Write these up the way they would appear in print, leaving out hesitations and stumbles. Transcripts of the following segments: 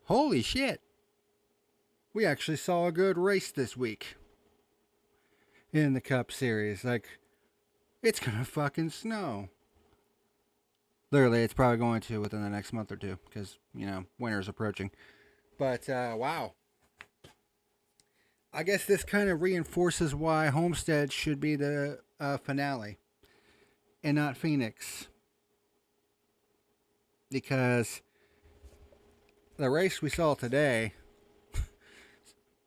Holy shit. We actually saw a good race this week in the Cup Series. Like, it's gonna fucking snow. Literally, it's probably going to within the next month or two because, winter's approaching. But, wow. I guess this kind of reinforces why Homestead should be the finale and not Phoenix. Because the race we saw today,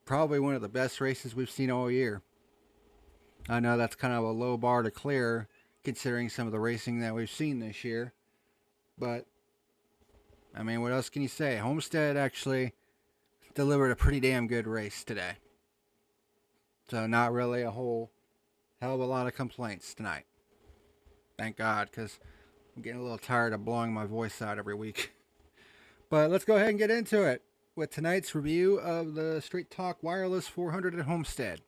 probably one of the best races we've seen all year. I know that's kind of a low bar to clear considering some of the racing that we've seen this year. But, I mean, what else can you say? Homestead actually delivered a pretty damn good race today. So not really a whole hell of a lot of complaints tonight. Thank God, because I'm getting a little tired of blowing my voice out every week. But let's go ahead and get into it with tonight's review of the Straight Talk Wireless 400 at Homestead.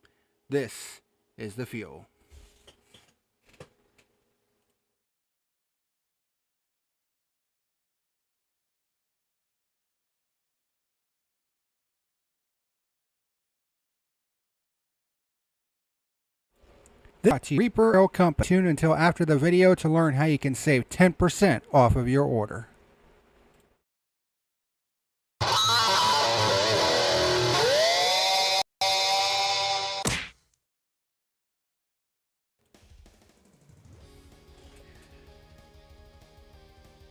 This is the fuel. This Reaper Oil Company. Tune until after the video to learn how you can save 10% off of your order.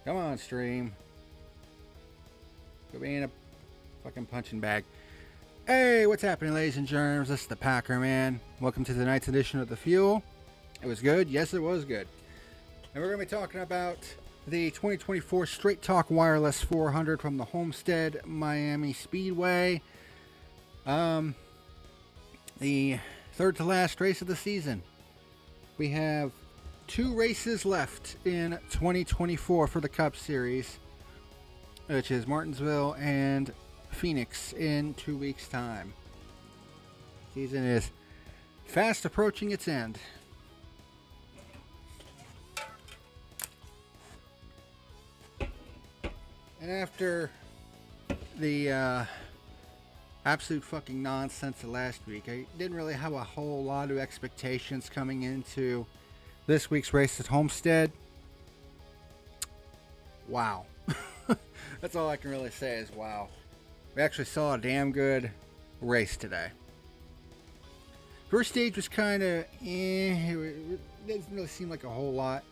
Come on, stream. Quit being a fucking punching bag. Hey, what's happening, ladies and germs? This is the PackerMan. Welcome to tonight's edition of The Fuel. It was good. Yes, it was good. And we're going to be talking about the 2024 Straight Talk Wireless 400 from the Homestead Miami Speedway. The third to last race of the season. We have 2 races left in 2024 for the Cup Series, which is Martinsville and Phoenix in 2 weeks' time. Season is fast approaching its end. And after the absolute fucking nonsense of last week, I didn't really have a whole lot of expectations coming into this week's race at Homestead. Wow. That's all I can really say is wow. We actually saw a damn good race today. First stage was kind of it didn't really seem like a whole lot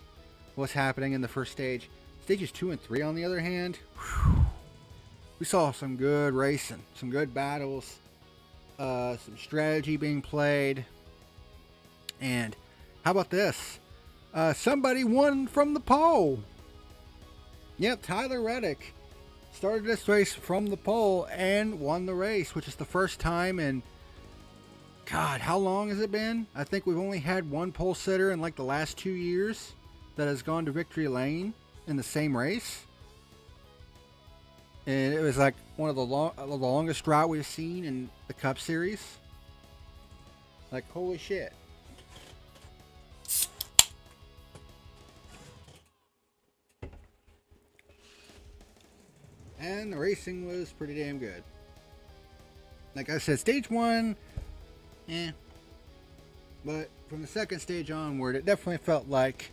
was happening in the first stage. Stages 2 and 3, on the other hand, we saw some good racing, some good battles, some strategy being played. And how about this? Somebody won from the pole. Yep, Tyler Reddick started this race from the pole and won the race, which is the first time in, God, how long has it been? I think we've only had one pole sitter in like the last 2 years that has gone to victory lane in the same race. And it was like one of the longest drought we've seen in the Cup Series. Like, holy shit. And the racing was pretty damn good. Like I said, stage 1, but from the second stage onward, it definitely felt like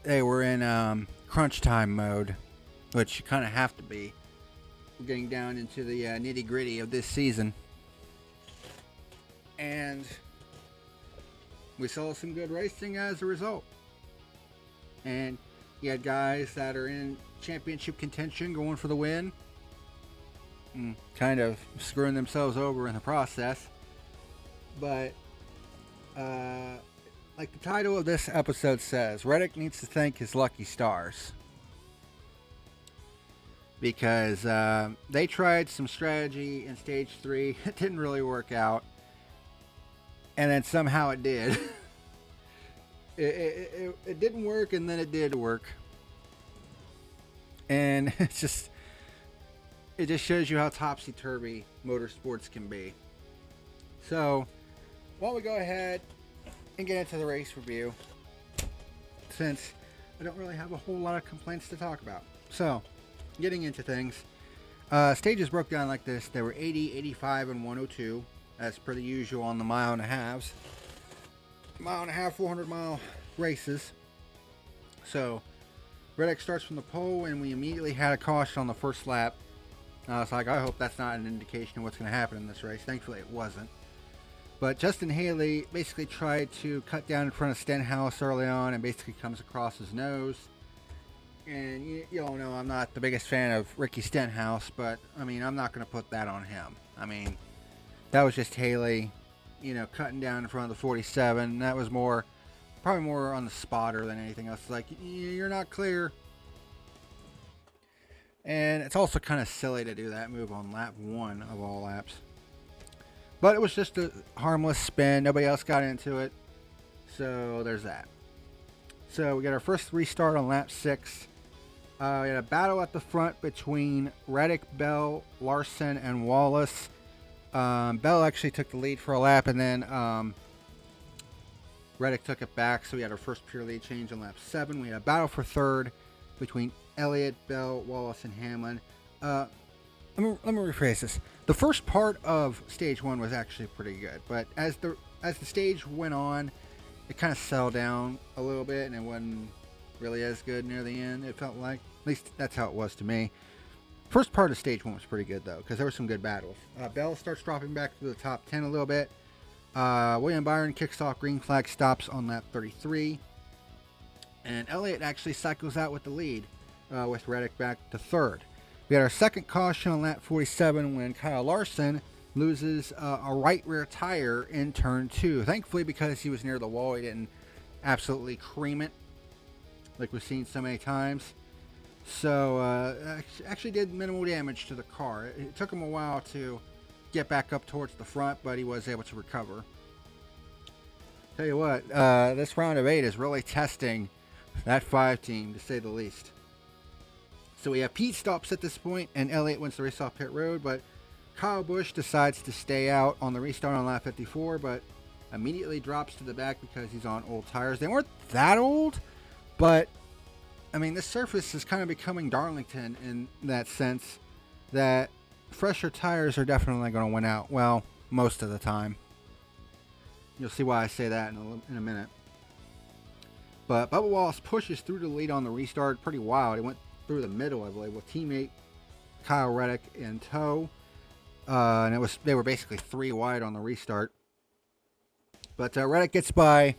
they were in crunch time mode, which you kind of have to be. We're getting down into the nitty gritty of this season, and we saw some good racing as a result. And you had guys that are in championship contention going for the win, and kind of screwing themselves over in the process. But like the title of this episode says, Reddick needs to thank his lucky stars. Because they tried some strategy in stage 3. It didn't really work out. And then somehow it did. It didn't work, and then it did work. And it just shows you how topsy-turvy motorsports can be. So, why don't we go ahead and get into the race review, since I don't really have a whole lot of complaints to talk about. So, getting into things. Stages broke down like this. There were 80, 85, and 102. As per the usual on the mile and a halves. Mile and a half, 400-mile races. So, Reddick starts from the pole, and we immediately had a caution on the first lap. I was like, I hope that's not an indication of what's going to happen in this race. Thankfully, it wasn't. But Justin Haley basically tried to cut down in front of Stenhouse early on and basically comes across his nose. And you all know I'm not the biggest fan of Ricky Stenhouse, but, I mean, I'm not going to put that on him. I mean, that was just Haley, cutting down in front of the 47. That was probably more on the spotter than anything else. Like, you're not clear. And it's also kind of silly to do that move on lap 1 of all laps. But it was just a harmless spin. Nobody else got into it. So there's that. So we got our first restart on lap 6. We had a battle at the front between Reddick, Bell, Larson, and Wallace. Bell actually took the lead for a lap, and then Reddick took it back. So we had our first pure lead change on lap 7. We had a battle for third between Elliott, Bell, Wallace, and Hamlin. Let me rephrase this. The first part of stage 1 was actually pretty good, but as the stage went on, it kind of settled down a little bit, and it wasn't really as good near the end. It felt like, at least that's how it was to me. First part of stage 1 was pretty good though, because there were some good battles. Bell starts dropping back to the top 10 a little bit. William Byron kicks off green flag stops on lap 33, and Elliott actually cycles out with the lead, with Reddick back to third. We had our second caution on lap 47 when Kyle Larson loses a right rear tire in turn 2. Thankfully, because he was near the wall, he didn't absolutely cream it like we've seen so many times. So, actually did minimal damage to the car. It took him a while to get back up towards the front, but he was able to recover. Tell you what, this round of 8 is really testing that 5 team, to say the least. So we have Pete stops at this point, and Elliott wins the race off pit road, but Kyle Busch decides to stay out on the restart on lap 54, but immediately drops to the back because he's on old tires. They weren't that old, but, I mean, this surface is kind of becoming Darlington in that sense that fresher tires are definitely going to win out. Well, most of the time. You'll see why I say that in a minute. But Bubba Wallace pushes through the lead on the restart. Pretty wild. He went through the middle, I believe, with teammate Kyle Reddick in tow. And they were basically 3 wide on the restart. But Reddick gets by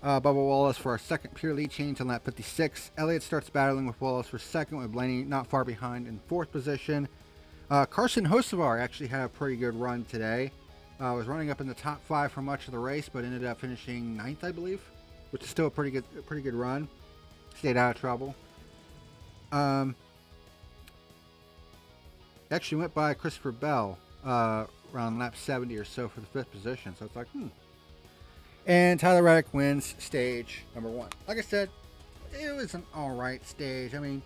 Bubba Wallace for our second pure lead change on lap 56. Elliott starts battling with Wallace for second, with Blaney not far behind in 4th position. Carson Hocevar actually had a pretty good run today. Was running up in the top 5 for much of the race, but ended up finishing 9th, I believe, which is still a pretty good run. Stayed out of trouble. Actually went by Christopher Bell around lap 70 or so for the 5th position. So it's like, And Tyler Reddick wins stage number 1. Like I said, it was an alright stage. I mean,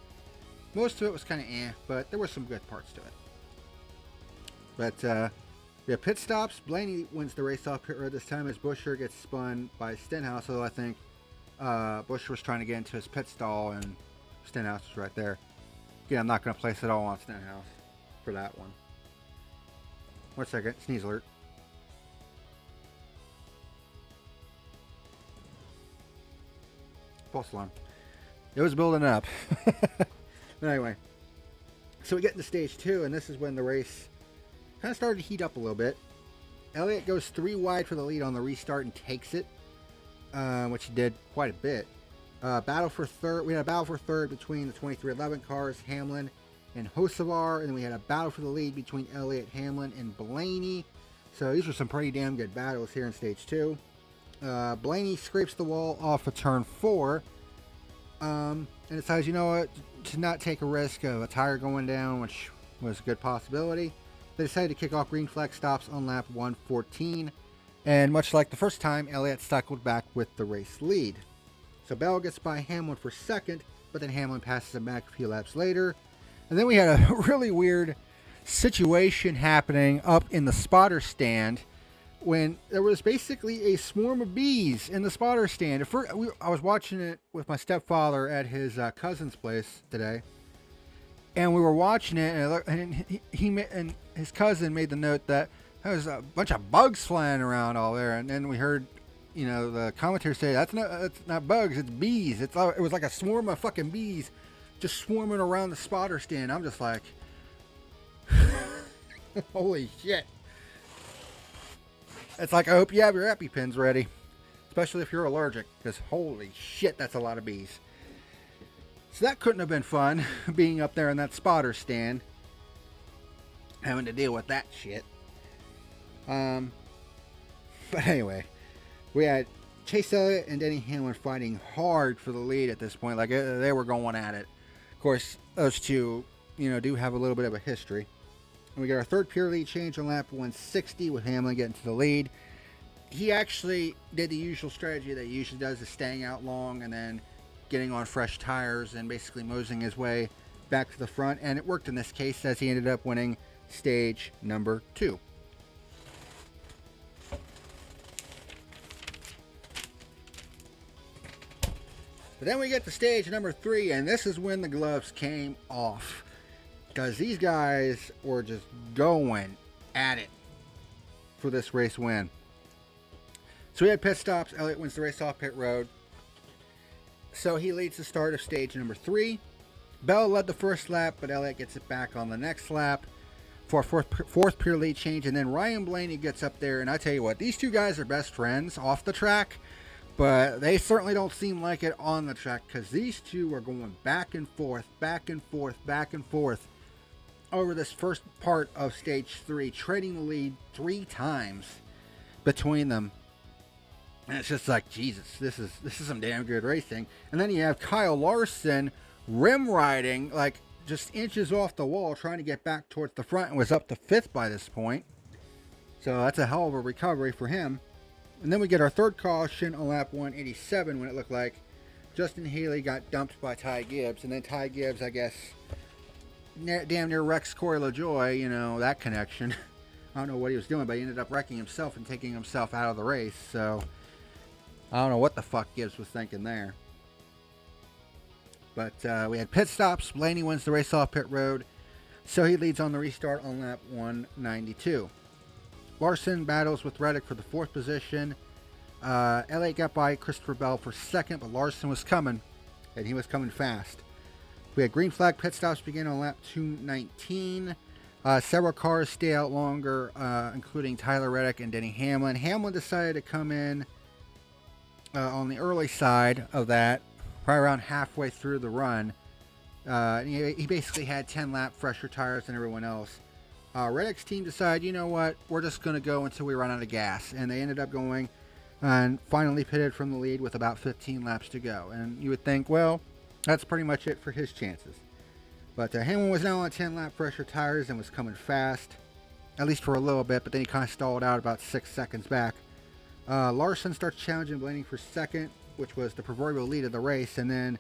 most of it was kind of but there were some good parts to it. But we have pit stops. Blaney wins the race off pit road this time as Buescher gets spun by Stenhouse. Although I think Buescher was trying to get into his pit stall and Stenhouse was right there. Again, I'm not going to place it all on Stenhouse for that one. 1 second. Sneeze alert. False alarm. It was building up. But anyway. So we get into stage 2, and this is when the race kind of started to heat up a little bit. Elliott goes 3 wide for the lead on the restart and takes it, which he did quite a bit. Battle for third. We had a battle for third between the 2311 cars, Hamlin and Hocevar, and then we had a battle for the lead between Elliott, Hamlin, and Blaney. So these were some pretty damn good battles here in stage 2. Blaney scrapes the wall off of turn 4, and decides, you know what, to not take a risk of a tire going down, which was a good possibility. They decided to kick off green flag stops on lap 114, and much like the first time, Elliott cycled back with the race lead. So Bell gets by Hamlin for second, but then Hamlin passes him back a few laps later. And then we had a really weird situation happening up in the spotter stand when there was basically a swarm of bees in the spotter stand. I was watching it with my stepfather at his cousin's place today, and we were watching it, and and his cousin made the note that there was a bunch of bugs flying around all there, and then we heard, the commentator say that's not bugs, it's bees. It was like a swarm of fucking bees just swarming around the spotter stand. I'm just like, holy shit. It's like, I hope you have your EpiPens ready, especially if you're allergic, because holy shit, that's a lot of bees. So that couldn't have been fun, being up there in that spotter stand, having to deal with that shit. But anyway, we had Chase Elliott and Denny Hamlin fighting hard for the lead at this point. Like, they were going at it. Of course, those two, do have a little bit of a history. And we got our third pure lead change on lap 160 with Hamlin getting to the lead. He actually did the usual strategy that he usually does, is staying out long and then getting on fresh tires and basically moseying his way back to the front. And it worked in this case, as he ended up winning stage number 2. But then we get to stage number 3, and this is when the gloves came off. Because these guys were just going at it for this race win. So we had pit stops. Elliott wins the race off pit road. So he leads the start of stage number 3. Bell led the first lap, but Elliott gets it back on the next lap for a fourth pure lead change. And then Ryan Blaney gets up there. And I tell you what, these two guys are best friends off the track. But they certainly don't seem like it on the track, because these two are going back and forth, back and forth, back and forth over this first part of stage 3, trading the lead 3 times between them. And it's just like, Jesus, this is some damn good racing. And then you have Kyle Larson rim riding, like just inches off the wall, trying to get back towards the front, and was up to 5th by this point. So that's a hell of a recovery for him. And then we get our third caution on lap 187, when it looked like Justin Haley got dumped by Ty Gibbs. And then Ty Gibbs, I guess, damn near wrecks Corey LaJoie, that connection. I don't know what he was doing, but he ended up wrecking himself and taking himself out of the race. So I don't know what the fuck Gibbs was thinking there. But we had pit stops. Blaney wins the race off pit road, so he leads on the restart on lap 192. Larson battles with Reddick for the 4th position. Elliott got by Christopher Bell for 2nd, but Larson was coming, and he was coming fast. We had green flag pit stops begin on lap 219. Several cars stay out longer, including Tyler Reddick and Denny Hamlin. Hamlin decided to come in on the early side of that, probably around halfway through the run. He basically had 10 lap fresher tires than everyone else. Reddick's team decided, you know what, we're just going to go until we run out of gas. And they ended up going and finally pitted from the lead with about 15 laps to go. And you would think, well, that's pretty much it for his chances. But Hamlin was now on 10 lap fresher tires and was coming fast, at least for a little bit, but then he kind of stalled out about 6 seconds back. Larson starts challenging Blaney for 2nd, which was the proverbial lead of the race. And then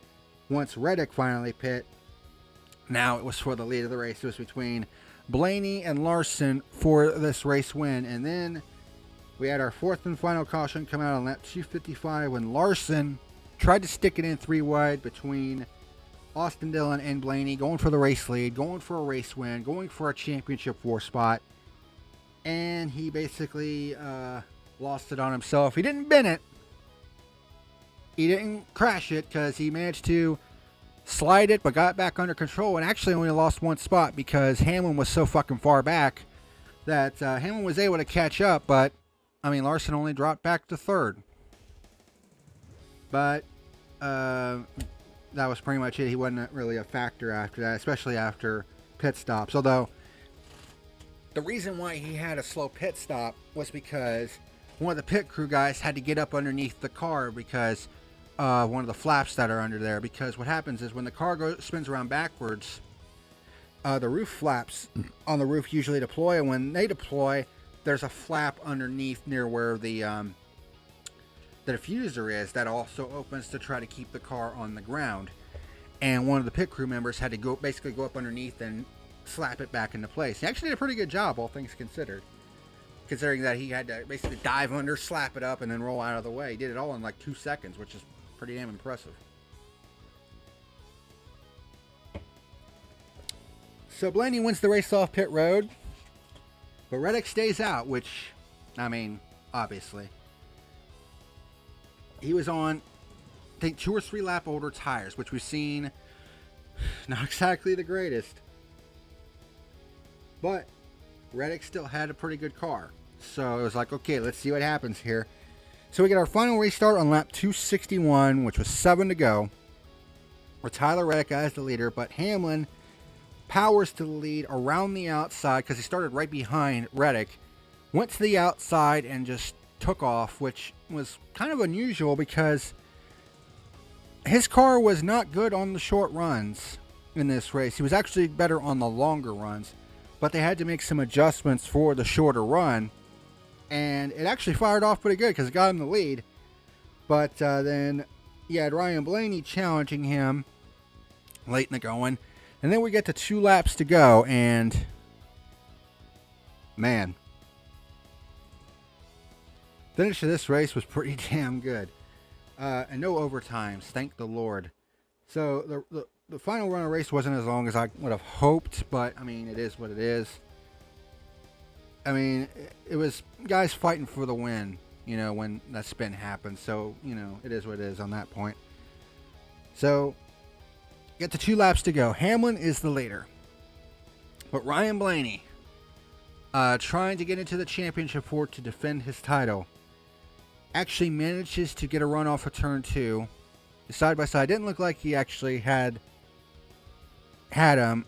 once Reddick finally pit, now it was for the lead of the race. It was between Blaney and Larson for this race win. And then we had our 4th and final caution come out on lap 255 when Larson tried to stick it in 3 wide between Austin Dillon and Blaney, going for the race lead, going for a race win, going for a championship 4 spot. And he basically lost it on himself. He didn't bin it. He didn't crash it, because he managed to slide it, but got back under control, and actually only lost 1 spot because Hamlin was so fucking far back that Hamlin was able to catch up, but Larson only dropped back to 3rd. But that was pretty much it. He wasn't really a factor after that, especially after pit stops. Although the reason why he had a slow pit stop was because one of the pit crew guys had to get up underneath the car because one of the flaps that are under there. Because what happens is when the car spins around backwards, the roof flaps on the roof usually deploy, and when they deploy, there's a flap underneath near where the diffuser is that also opens to try to keep the car on the ground. And one of the pit crew members had to basically go up underneath and slap it back into place. He actually did a pretty good job, all things considered. considering that he had to basically dive under, slap it up, and then roll out of the way. He did it all in like 2 seconds, which is pretty damn impressive. So Blaney wins the race off pit road, but Reddick stays out, which, I mean, obviously. He was on, I think, 2 or 3 lap older tires, which we've seen not exactly the greatest. But Reddick still had a pretty good car. So it was like, okay, let's see what happens here. So we get our final restart on lap 261, which was 7 to go, where Tyler Reddick as the leader, but Hamlin powers to the lead around the outside because he started right behind Reddick, went to the outside and just took off, which was kind of unusual because his car was not good on the short runs in this race. He was actually better on the longer runs, but they had to make some adjustments for the shorter run, and it actually fired off pretty good because it got him the lead. But then you had Ryan Blaney challenging him late in the going, and then we get to 2 laps to go, and man, finish of this race was pretty damn good. And no overtimes, thank the Lord. So the final run of the race wasn't as long as I would have hoped, but I mean, it is what it is. I mean, it was guys fighting for the win, you know, when that spin happened. So, you know, it is what it is on that point. So, get to 2 laps to go. Hamlin is the leader. But Ryan Blaney, trying to get into the championship four to defend his title, actually manages to get a run off of turn 2. Side by side. Didn't look like he actually had him.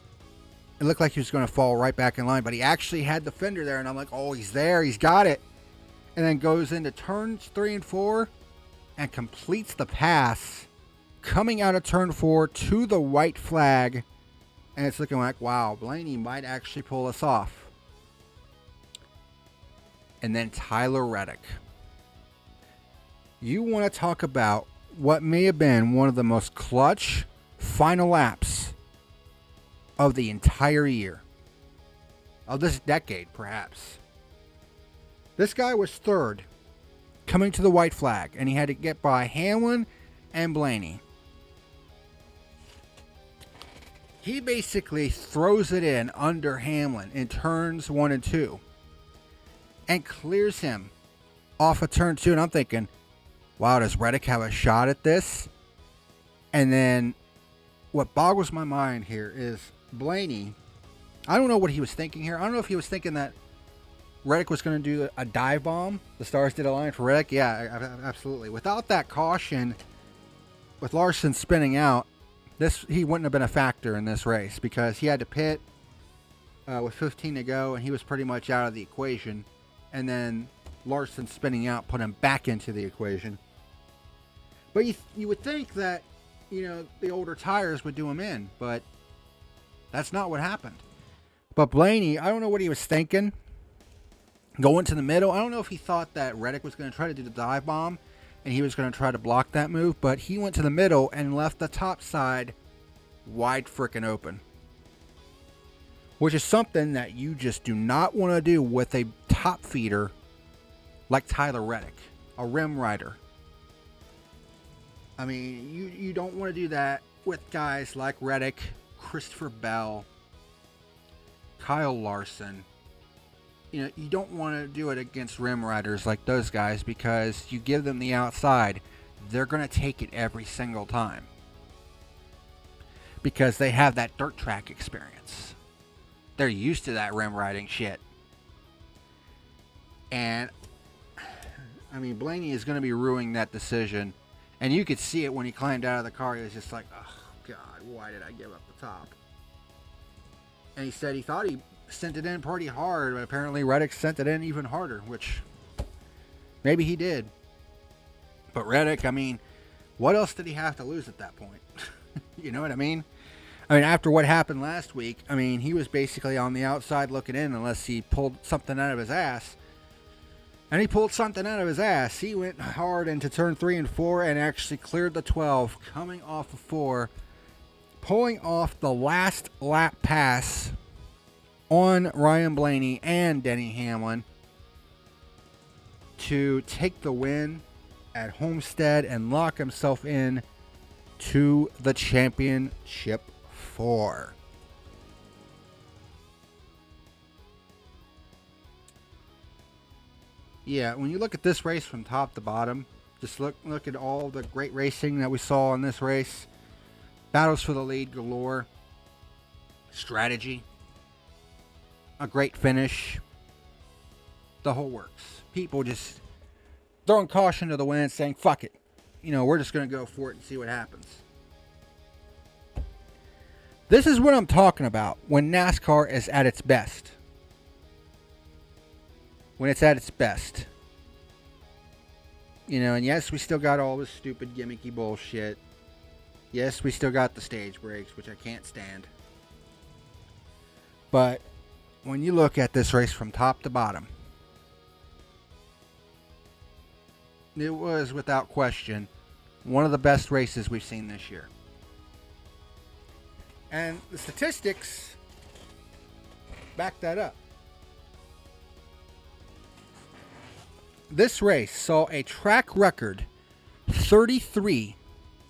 It looked like he was going to fall right back in line, but he actually had the fender there, and I'm like, oh, he's there. He's got it. And then goes into turns 3 and 4 and completes the pass coming out of turn 4 to the white flag. And it's looking like, wow, Blaney might actually pull us off. And then Tyler Reddick. You want to talk about what may have been one of the most clutch final laps of the entire year. Of this decade, perhaps. This guy was third coming to the white flag, and he had to get by Hamlin and Blaney. He basically throws it in under Hamlin in turns 1 and 2 and clears him off of turn 2, and I'm thinking, wow, does Reddick have a shot at this? And then what boggles my mind here is Blaney. I don't know what he was thinking here. I don't know if he was thinking that Reddick was going to do a dive bomb. The stars did align for Reddick. Yeah, absolutely. Without that caution, with Larson spinning out, he wouldn't have been a factor in this race because he had to pit with 15 to go, and he was pretty much out of the equation. And then Larson spinning out put him back into the equation. But you would think that, you know, the older tires would do him in, but that's not what happened. But Blaney, I don't know what he was thinking. Going to the middle, I don't know if he thought that Reddick was going to try to do the dive bomb and he was going to try to block that move, but he went to the middle and left the top side wide frickin' open. Which is something that you just do not want to do with a top feeder like Tyler Reddick, a rim rider. I mean, you don't want to do that with guys like Reddick, Christopher Bell, Kyle Larson. You know, you don't want to do it against rim riders like those guys because you give them the outside, they're going to take it every single time. Because they have that dirt track experience. They're used to that rim riding shit. And, I mean, Blaney is going to be ruining that decision. And you could see it when he climbed out of the car. He was just like, oh, God, why did I give up the top? And he said he thought he sent it in pretty hard, but apparently Reddick sent it in even harder, which maybe he did. But Reddick, I mean, what else did he have to lose at that point? You know what I mean? I mean, after what happened last week, I mean, he was basically on the outside looking in unless he pulled something out of his ass. And he pulled something out of his ass. He went hard into turn 3 and 4 and actually cleared the 12, coming off of 4, pulling off the last lap pass on Ryan Blaney and Denny Hamlin, to take the win at Homestead and lock himself in to the championship 4. Yeah, when you look at this race from top to bottom, just look at all the great racing that we saw in this race. Battles for the lead galore. Strategy. A great finish. The whole works. People just throwing caution to the wind, saying, fuck it. We're just going to go for it and see what happens. This is what I'm talking about when NASCAR is at its best. When it's at its best. And yes, we still got all this stupid gimmicky bullshit. Yes, we still got the stage breaks, which I can't stand. But when you look at this race from top to bottom, it was without question one of the best races we've seen this year. And the statistics back that up. This race saw a track record 33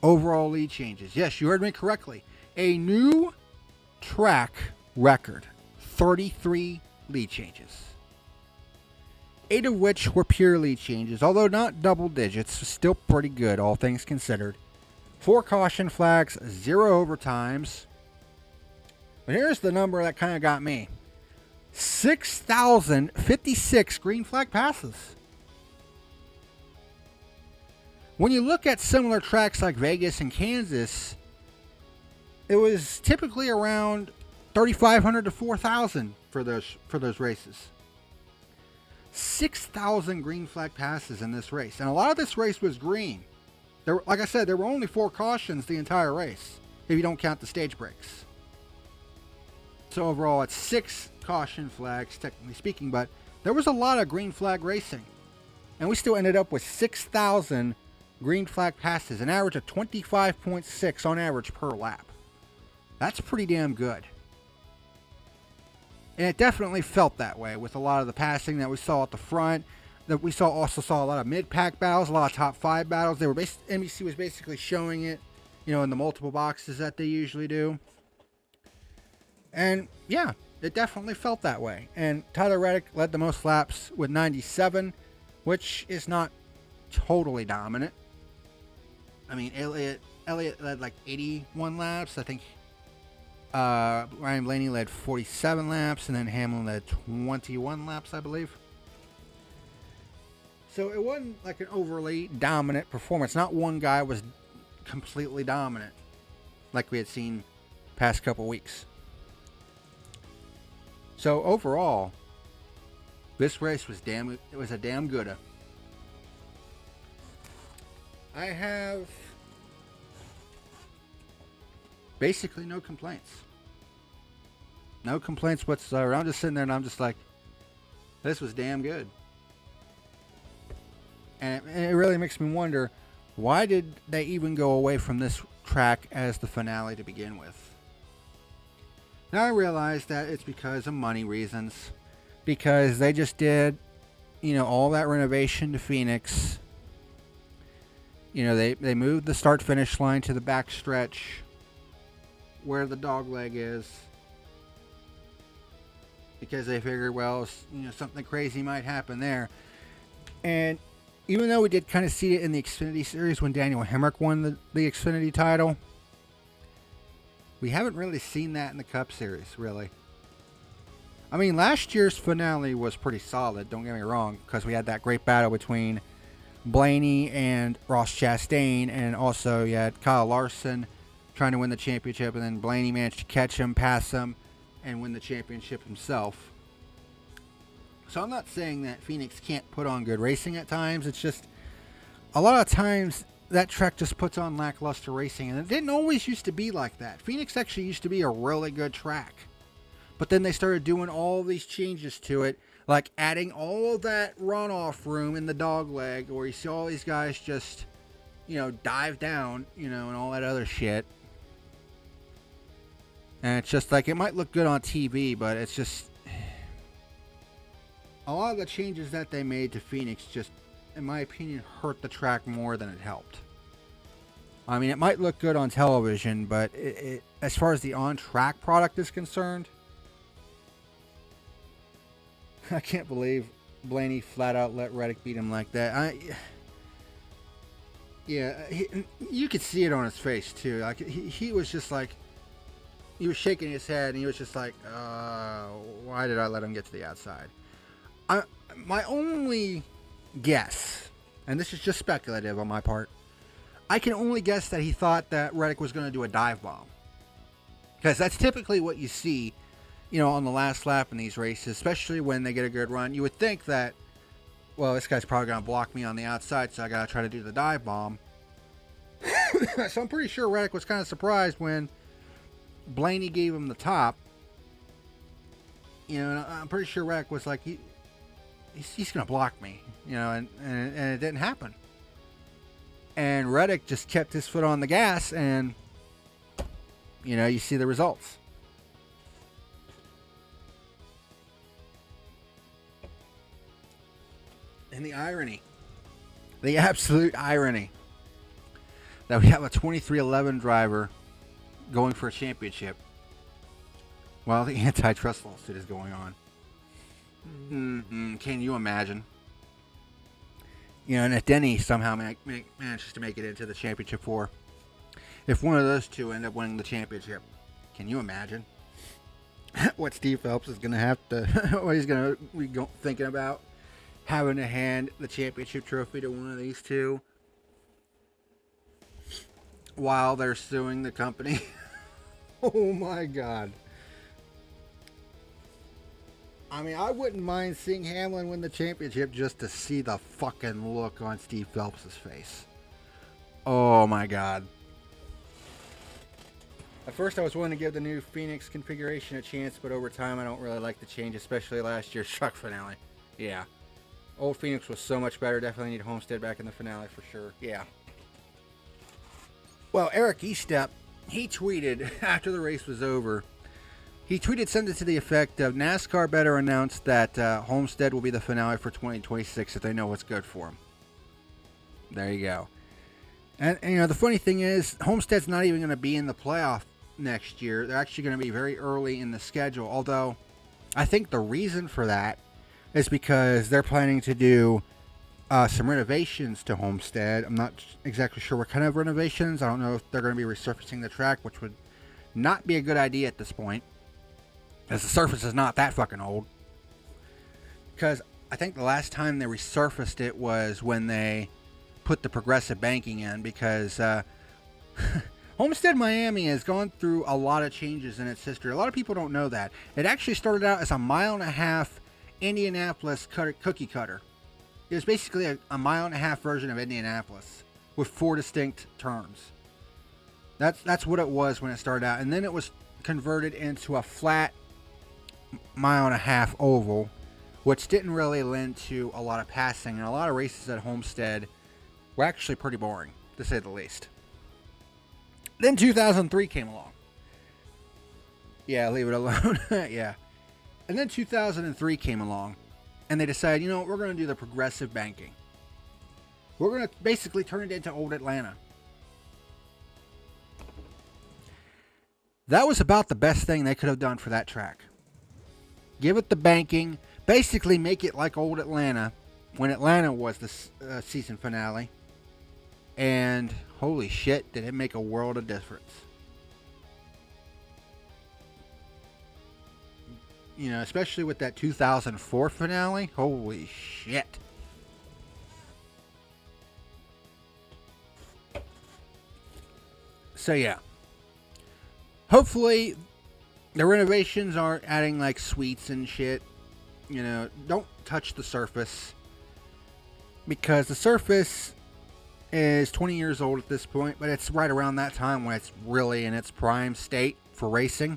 overall lead changes. Yes, you heard me correctly. A new track record. 33 lead changes. 8 of which were pure lead changes, although not double digits, still pretty good, all things considered. 4 caution flags, 0 overtimes. But here's the number that kind of got me. 6,056 green flag passes. When you look at similar tracks like Vegas and Kansas, it was typically around 3,500 to 4,000 for those races. 6,000 green flag passes in this race. And a lot of this race was green. Like I said, there were only 4 cautions the entire race, if you don't count the stage breaks. So overall, it's 6 caution flags, technically speaking, but there was a lot of green flag racing. And we still ended up with 6,000 green flag passes, an average of 25.6 on average per lap. That's pretty damn good. And it definitely felt that way with a lot of the passing that we saw at the front. That we also saw a lot of mid-pack battles, a lot of top 5 battles. NBC was basically showing it, in the multiple boxes that they usually do. And yeah, it definitely felt that way. And Tyler Reddick led the most laps with 97, which is not totally dominant. I mean, Elliott led like 81 laps. I think Ryan Blaney led 47 laps, and then Hamlin led 21 laps, I believe. So it wasn't like an overly dominant performance. Not one guy was completely dominant like we had seen past couple weeks. So overall, this race was a damn gooda. I have basically no complaints. No complaints whatsoever. I'm just sitting there and I'm just like, this was damn good. And it really makes me wonder, why did they even go away from this track as the finale to begin with? Now I realize that it's because of money reasons. Because they just did, all that renovation to Phoenix. They moved the start-finish line to the back stretch where the dog leg is. Because they figured, well, something crazy might happen there. And even though we did kind of see it in the Xfinity Series when Daniel Hemrick won the Xfinity title, we haven't really seen that in the Cup Series, really. I mean, last year's finale was pretty solid, don't get me wrong, because we had that great battle between Blaney and Ross Chastain, and also you had Kyle Larson trying to win the championship, and then Blaney managed to catch him, pass him, and win the championship himself. So I'm not saying that Phoenix can't put on good racing at times. It's just a lot of times that track just puts on lackluster racing, and it didn't always used to be like that. Phoenix actually used to be a really good track, but then they started doing all these changes to it, like adding all that runoff room in the dog leg, where you see all these guys just, dive down, and all that other shit. And it's just like, it might look good on TV, but it's just, a lot of the changes that they made to Phoenix just, in my opinion, hurt the track more than it helped. I mean, it might look good on television, but as far as the on-track product is concerned, I can't believe Blaney flat out let Reddick beat him like that. You could see it on his face too. Like he was just like, he was shaking his head, and he was just like, why did I let him get to the outside? My only guess, and this is just speculative on my part, I can only guess that he thought that Reddick was going to do a dive bomb. Because that's typically what you see, on the last lap in these races, especially when they get a good run. You would think that, well, this guy's probably going to block me on the outside, so I got to try to do the dive bomb. So I'm pretty sure Reddick was kind of surprised when Blaney gave him the top. And I'm pretty sure Reddick was like, he's going to block me, and it didn't happen. And Reddick just kept his foot on the gas, and, you see the results. And the irony, the absolute irony, that we have a 2311 driver going for a championship while the antitrust lawsuit is going on. Can you imagine? And if Denny somehow manages to make it into the championship 4, if one of those two end up winning the championship, can you imagine what Steve Phelps is going to have to, what he's going to be thinking about, having to hand the championship trophy to one of these two while they're suing the company? Oh my God. I mean, I wouldn't mind seeing Hamlin win the championship just to see the fucking look on Steve Phelps' face. Oh my God. At first I was willing to give the new Phoenix configuration a chance, but over time I don't really like the change, especially last year's truck finale. Yeah. Old Phoenix was so much better. Definitely need Homestead back in the finale for sure. Yeah. Well, Eric Estep, he tweeted after the race was over. He tweeted something to the effect of, NASCAR better announce that Homestead will be the finale for 2026 if they know what's good for them. There you go. And the funny thing is, Homestead's not even going to be in the playoff next year. They're actually going to be very early in the schedule. Although, I think the reason for that is because they're planning to do some renovations to Homestead. I'm not exactly sure what kind of renovations. I don't know if they're going to be resurfacing the track, which would not be a good idea at this point, as the surface is not that fucking old. Because I think the last time they resurfaced it was when they put the progressive banking in, because Homestead Miami has gone through a lot of changes in its history. A lot of people don't know that. It actually started out as a 1.5 mile Indianapolis cookie cutter. It was basically a 1.5 mile version of Indianapolis with 4 distinct turns. That's what it was when it started out. And then it was converted into a flat 1.5 mile oval, which didn't really lend to a lot of passing. And a lot of races at Homestead were actually pretty boring, to say the least. Then 2003 came along. Yeah, leave it alone. Yeah. And then 2003 came along, and they decided, we're going to do the progressive banking. We're going to basically turn it into old Atlanta. That was about the best thing they could have done for that track. Give it the banking, basically make it like old Atlanta, when Atlanta was the season finale. And holy shit, did it make a world of difference. Especially with that 2004 finale. Holy shit. So yeah. Hopefully the renovations aren't adding like suites and shit. Don't touch the surface. Because the surface is 20 years old at this point, but it's right around that time when it's really in its prime state for racing.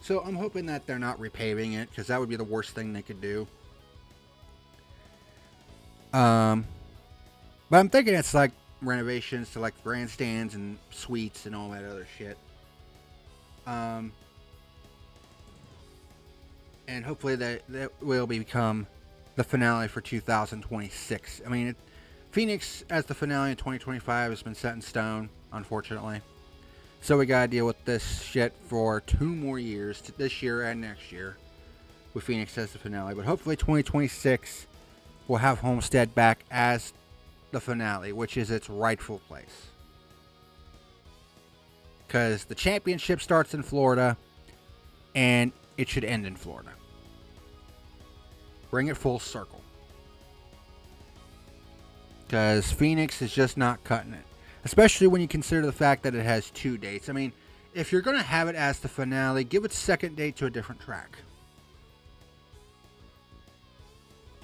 So I'm hoping that they're not repaving it, because that would be the worst thing they could do. But I'm thinking it's like renovations to like grandstands and suites and all that other shit. and hopefully that will become the finale for 2026. I mean, Phoenix as the finale in 2025 has been set in stone, unfortunately. So we gotta deal with this shit for 2 more years, this year and next year, with Phoenix as the finale. But hopefully 2026 will have Homestead back as the finale, which is its rightful place. Because the championship starts in Florida, and it should end in Florida. Bring it full circle. Because Phoenix is just not cutting it. Especially when you consider the fact that it has 2 dates. I mean, if you're going to have it as the finale, give its second date to a different track.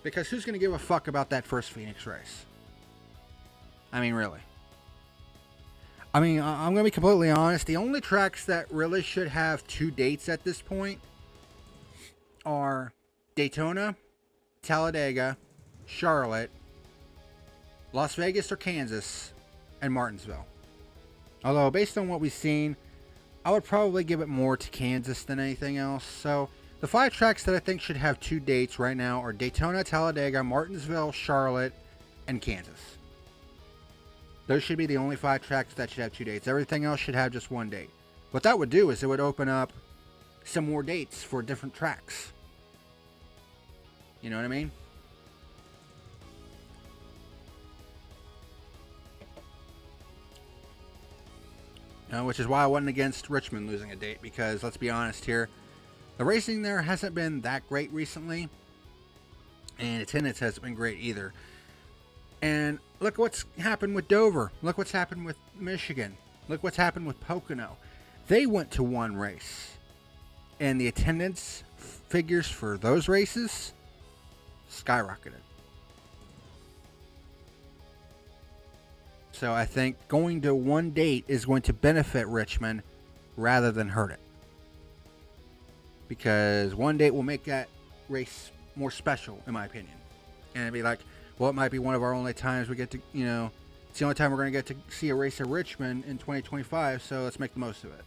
Because who's going to give a fuck about that first Phoenix race? I mean, really. I mean, I'm going to be completely honest. The only tracks that really should have 2 dates at this point are Daytona, Talladega, Charlotte, Las Vegas or Kansas, and Martinsville. Although, based on what we've seen, I would probably give it more to Kansas than anything else. So, the 5 tracks that I think should have 2 dates right now are Daytona, Talladega, Martinsville, Charlotte, and Kansas. Those should be the only 5 tracks that should have 2 dates. Everything else should have just 1 date. What that would do is it would open up some more dates for different tracks. You know what I mean? Which is why I wasn't against Richmond losing a date, because let's be honest here, the racing there hasn't been that great recently, and attendance hasn't been great either. And look what's happened with Dover. Look what's happened with Michigan. Look what's happened with Pocono. They went to 1 race, and the attendance figures for those races skyrocketed. So I think going to 1 date is going to benefit Richmond rather than hurt it. Because 1 date will make that race more special, in my opinion. And it'd be like, well, it might be one of our only times we get to, it's the only time we're going to get to see a race at Richmond in 2025, so let's make the most of it.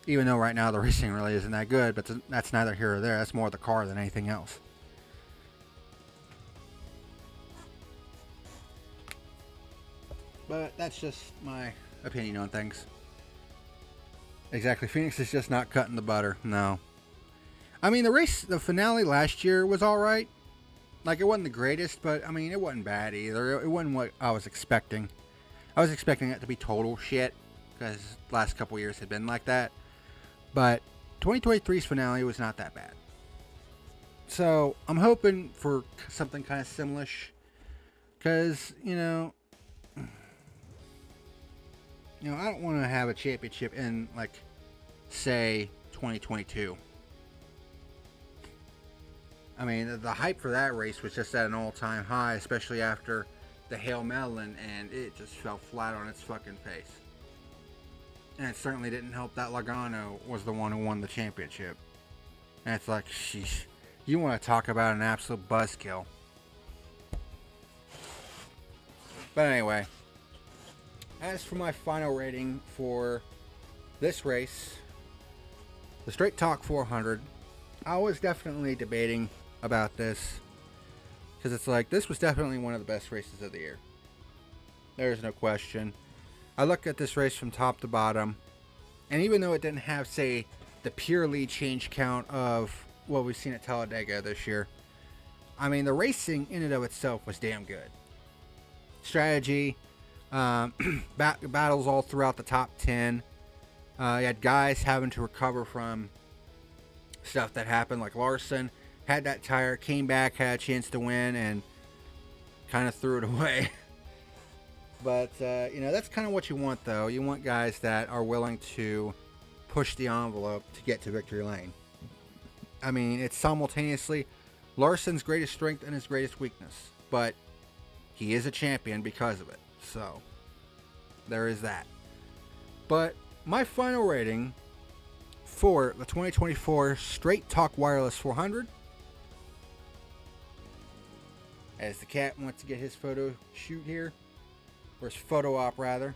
Even though right now the racing really isn't that good, but that's neither here or there. That's more the car than anything else. But that's just my opinion on things. Exactly. Phoenix is just not cutting the butter. No. I mean, the finale last year was alright. Like, it wasn't the greatest, but, I mean, it wasn't bad either. It wasn't what I was expecting. I was expecting it to be total shit, because the last couple years had been like that. But 2023's finale was not that bad. So, I'm hoping for something kind of similish. Because, I don't want to have a championship in, like, say, 2022. I mean, the hype for that race was just at an all-time high, especially after the Hail Melon, and it just fell flat on its fucking face. And it certainly didn't help that Logano was the one who won the championship. And it's like, sheesh, you want to talk about an absolute buzzkill. But anyway, as for my final rating for this race, the Straight Talk 400, I was definitely debating about this, because it's like, this was definitely one of the best races of the year. There's no question. I looked at this race from top to bottom, and even though it didn't have, say, the pure lead change count of what we've seen at Talladega this year, I mean, the racing in and of itself was damn good. Strategy, battles all throughout the top 10. You had guys having to recover from stuff that happened, like Larson had that tire, came back, had a chance to win, and kind of threw it away. But, that's kind of what you want, though. You want guys that are willing to push the envelope to get to victory lane. I mean, it's simultaneously Larson's greatest strength and his greatest weakness, but he is a champion because of it. So, there is that. But my final rating for the 2024 Straight Talk Wireless 400, as the cat wants to get his photo shoot here, or his photo op rather,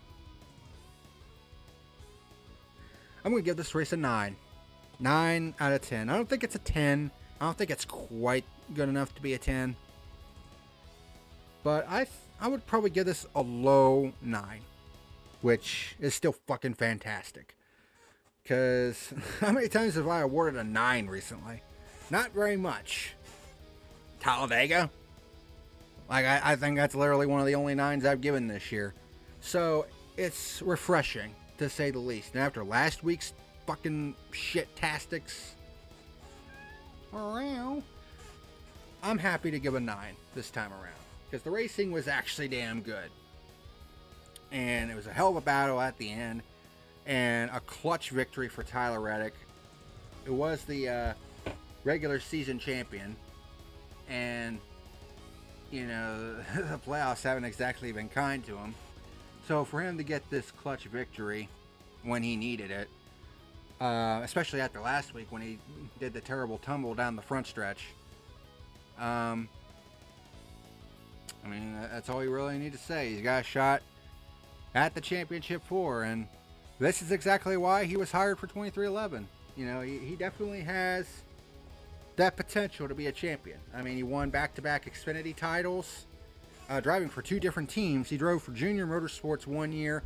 I'm going to give this race a 9. 9 out of 10. I don't think it's a 10. I don't think it's quite good enough to be a 10. But I would probably give this a low 9, which is still fucking fantastic. Because how many times have I awarded a 9 recently? Not very much. Talladega? Like, I think that's literally one of the only 9s I've given this year. So, it's refreshing, to say the least. And after last week's fucking shit-tastics, I'm happy to give a 9 this time around. Because the racing was actually damn good. And it was a hell of a battle at the end. And a clutch victory for Tyler Reddick. It was the regular season champion. And, you know, the playoffs haven't exactly been kind to him. So for him to get this clutch victory when he needed it, especially after last week when he did the terrible tumble down the front stretch, I mean, that's all you really need to say. He's got a shot at the championship 4, and this is exactly why he was hired for 2311. You know, he definitely has that potential to be a champion. I mean, he won back-to-back Xfinity titles, driving for 2 different teams. He drove for Junior Motorsports 1 year,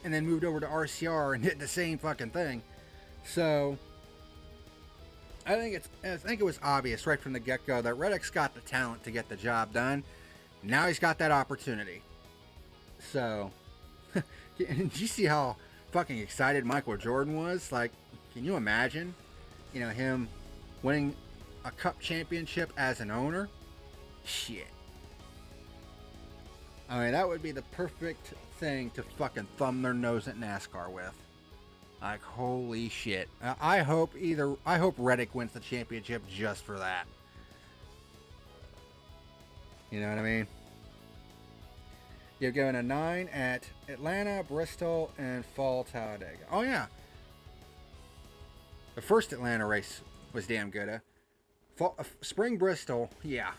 and then moved over to RCR and did the same fucking thing. So, I think it was obvious right from the get-go that Reddick's got the talent to get the job done. Now he's got that opportunity. So, did you see how fucking excited Michael Jordan was? Like, can you imagine, you know, him winning a cup championship as an owner? Shit. I mean, that would be the perfect thing to fucking thumb their nose at NASCAR with. Like, holy shit. I hope Reddick wins the championship just for that. You know what I mean? You're given a 9 at Atlanta, Bristol, and Fall Talladega. Oh, yeah. The first Atlanta race was damn good. Spring Bristol, yeah.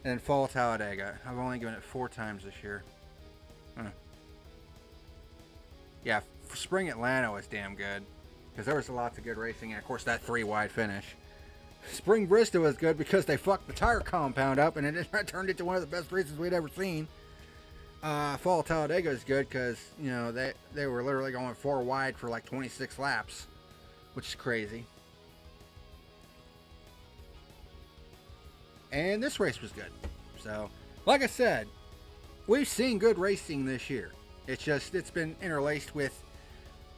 And Fall Talladega. I've only given it 4 times this year. Yeah, Spring Atlanta was damn good. Because there was lots of good racing. And, of course, that 3-wide finish. Spring Bristol was good because they fucked the tire compound up and it turned into one of the best races we'd ever seen. Fall Talladega is good because, you know, they were literally going 4 wide for like 26 laps, which is crazy. And this race was good. So, like I said, we've seen good racing this year. It's been interlaced with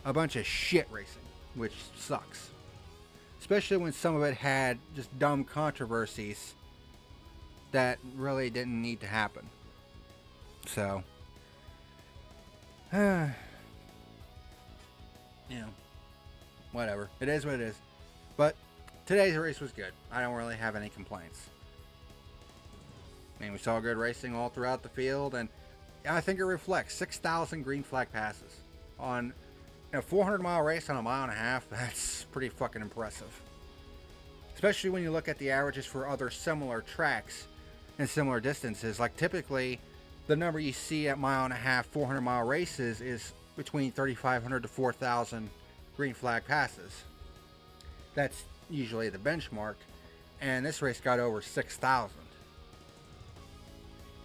a bunch of shit racing, which sucks. Especially when some of it had just dumb controversies that really didn't need to happen. So, you know, whatever. It is what it is. But today's race was good. I don't really have any complaints. I mean, we saw good racing all throughout the field, and I think it reflects 6,000 green flag passes on a 400-mile race on a 1.5 miles. That's pretty fucking impressive. Especially when you look at the averages for other similar tracks and similar distances. Like typically, the number you see at 1.5 miles, 400-mile races is between 3,500 to 4,000 green flag passes. That's usually the benchmark. And this race got over 6,000.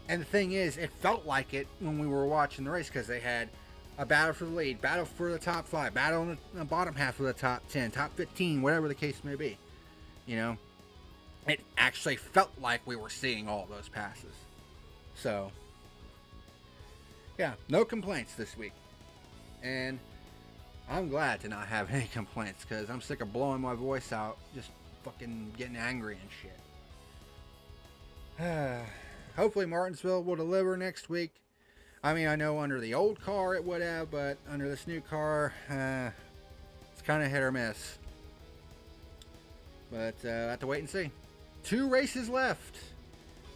And the thing is, it felt like it when we were watching the race because they had a battle for the lead, battle for the top 5, battle in the bottom half of the top 10, top 15, whatever the case may be. You know, it actually felt like we were seeing all those passes. So, yeah, no complaints this week. And I'm glad to not have any complaints because I'm sick of blowing my voice out, just fucking getting angry and shit. Hopefully Martinsville will deliver next week. I mean, I know under the old car it would have, but under this new car, it's kind of hit or miss. But I have to wait and see. 2 races left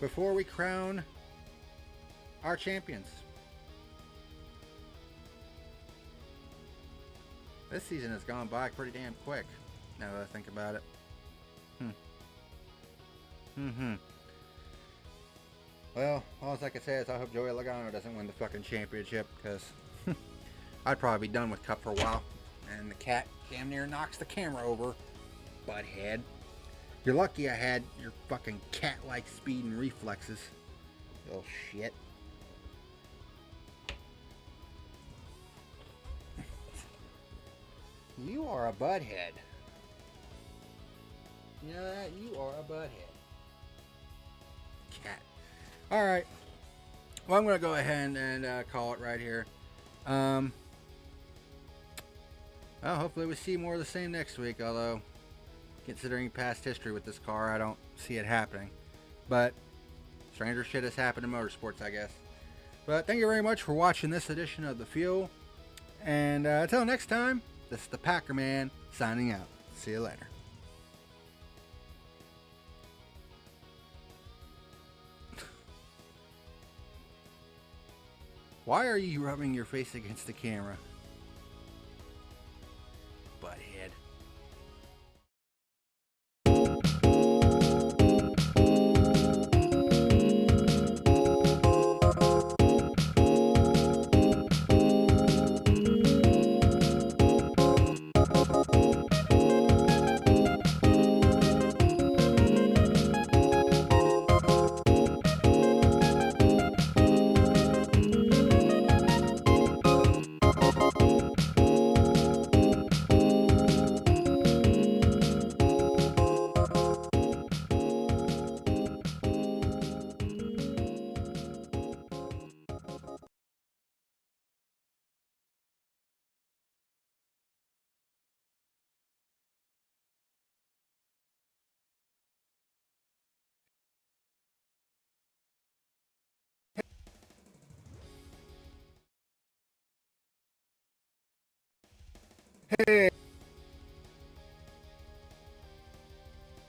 before we crown our champions. This season has gone by pretty damn quick, now that I think about it. Well, all I can say is I hope Joey Logano doesn't win the fucking championship, because I'd probably be done with Cup for a while And the cat damn near knocks the camera over. Butthead. You're lucky I had your fucking cat-like speed and reflexes. Little shit. You are a butthead. You know that? You are a butthead. Cat. Alright. Well, I'm going to go ahead and call it right here. Well, hopefully we see more of the same next week, although considering past history with this car, I don't see it happening. But stranger shit has happened in motorsports, I guess. But thank you very much for watching this edition of The Fuel. And until next time, this is the PackerMan signing out. See you later. Why are you rubbing your face against the camera? Butthead.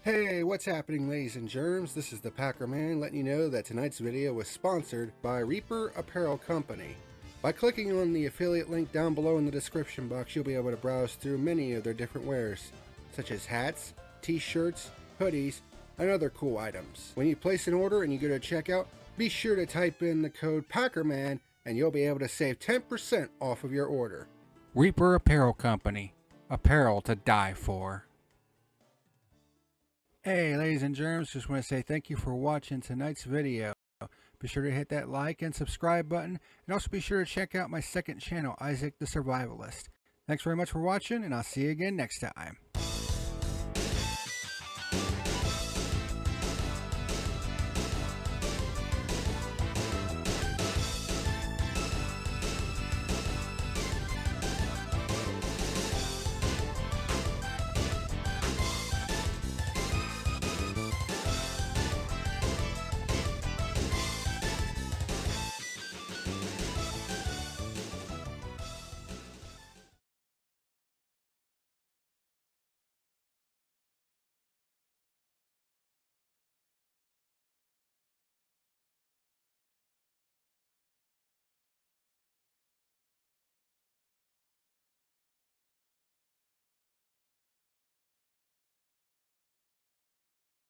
Hey, what's happening, ladies and germs? This is the PackerMan letting you know that tonight's video was sponsored by Reaper Apparel Company. By clicking on the affiliate link down below in the description box, you'll be able to browse through many of their different wares, such as hats, t-shirts, hoodies, and other cool items. When you place an order and you go to checkout, be sure to type in the code PackerMan and you'll be able to save 10% off of your order. Reaper Apparel Company. Apparel to die for. Hey, ladies and germs, just want to say thank you for watching tonight's video. Be sure to hit that like and subscribe button, and also be sure to check out my second channel, Isaac the Survivalist. Thanks very much for watching, and I'll see you again next time.